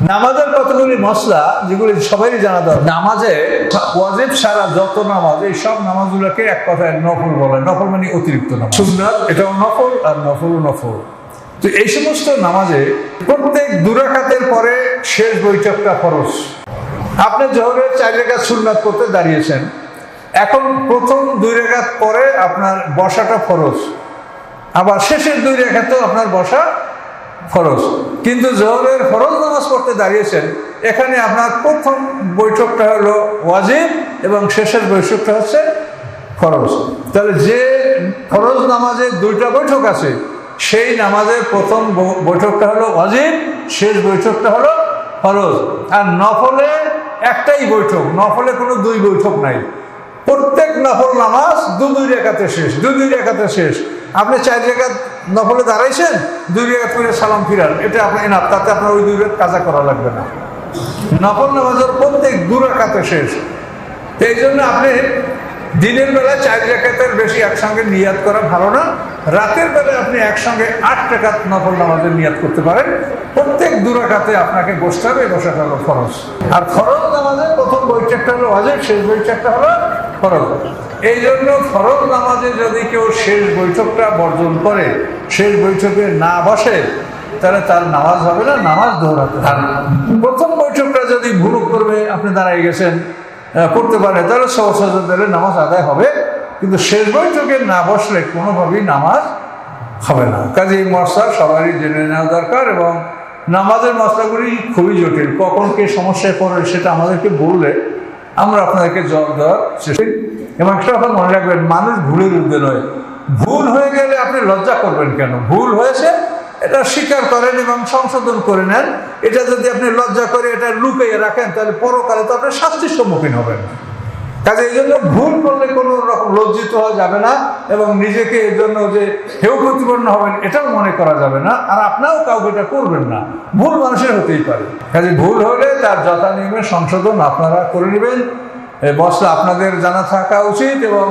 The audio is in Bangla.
নামাজের কতগুলি মশলা যেগুলি সবাই জানা দরকার। নামাজে ওয়াজিব ছাড়া যত নামাজ, এই সব নামাজগুলোকে এক কথায় নফল বলে। নফল মানে অতিরিক্ত নামাজ। সুন্নাত এটাও নফল, আর নফল নফল। তো এই সমস্ত নামাজে প্রত্যেক 2 রাকাতের পরে শেষ বৈঠকটা ফরজ। আপনি জোহরের 4 রাকাত সুন্নাত করতে দাঁড়িয়েছেন, এখন প্রথম 2 রাকাত পরে আপনার বসাটা ফরজ, আবার শেষের 2 রাকাতেও আপনার বসা ফরজ। কিন্তু জোহরের ফরজ নামাজ পড়তে দাঁড়িয়েছেন, এখানে আপনার প্রথম বৈঠকটা হলো ওয়াজিব এবং শেষের বৈঠকটা হচ্ছে ফরজ। তাহলে যে ফরজ নামাজে 2টা বৈঠক আছে, সেই নামাজের প্রথম বৈঠকটা হলো ওয়াজিব, শেষ বৈঠকটা হলো ফরজ। আর নফলে একটাই বৈঠক, নফলে কোনো 2 বৈঠক নাই। প্রত্যেক নফল নামাজ 2 রাকাতে শেষ, 2 রাকাতে শেষ। আপনি 4 রাকাত নফলে দাঁড়াইছেন, 2 রাকাত করে সালাম ফিরান, এটা আপনার এনাফ, তাতে আপনার ওই 2 রাকাত কাজা করা লাগবে না। নফল নামাজের প্রত্যেক 2 রাকাতে শেষ। এই জন্য আপনি দিনের বেলা 4 রাকাতের বেশি একসঙ্গে নিয়াত করা ভালো না। রাতের বেলায় আপনি একসঙ্গে 8 রাকাত নফল নামাজের নিয়াত করতে পারেন। প্রত্যেক 2 রাকাতে আপনাকে বসতে হবে, বসাটা হলো ফরজ। আর ফরজ নামাজের প্রথম বৈঠকটা হলো ওয়াজিব, শেষ বৈঠকটা হলো ফরজ। এই জন্য ফরজ নামাজে যদি কেউ শেষ বৈঠকটা বর্জন করে, শেষ বৈঠকে না বসে, তাহলে তার নামাজ হবে না, নামাজ দৌড়াতে হবে। প্রথম বৈঠকটা যদি ভুল করবে, আপনি দাঁড়াই গেছেন, করতে পারে, তাহলে সহজ দিলে নামাজ আদায় হবে। কিন্তু শেষ বৈঠকে না বসলে কোনোভাবেই নামাজ হবে না। কাজে এই মশলা সবারই জেনে নেওয়া দরকার, এবং নামাজের মশলাগুলি খুবই জটিল। কখন কে সমস্যায় পড়ে সেটা আমাদেরকে বললে আমরা আপনাদেরকে জবাব দেওয়ার চেষ্টা করি। এবং একটা কথা মনে রাখবেন, মানুষ ভুলের ঊর্ধ্বে নয়। ভুল হয়ে গেলে আপনি লজ্জা করবেন কেন? ভুল হয়েছে এটা স্বীকার করেন এবং সংশোধন করে নেন। এটা যদি আপনি লজ্জা করে এটা লুকিয়ে রাখেন, তাহলে পরকালে তো আপনি শাস্তির সম্মুখীন হবেন। কাজে এই জন্য ভুল করলে কোনো রকম লজ্জিত হওয়া যাবে না, এবং নিজেকে এর জন্য যে হেয় প্রতিপন্ন হবেন এটাও মনে করা যাবে না। আর আপনাও কাউকে এটা করবেন না, ভুল মানুষের হতেই পারে। কাজে ভুল হলে তার যথানিয়মে সংশোধন আপনারা করে নেবেন। এই মশলা আপনাদের জানা থাকা উচিত। এবং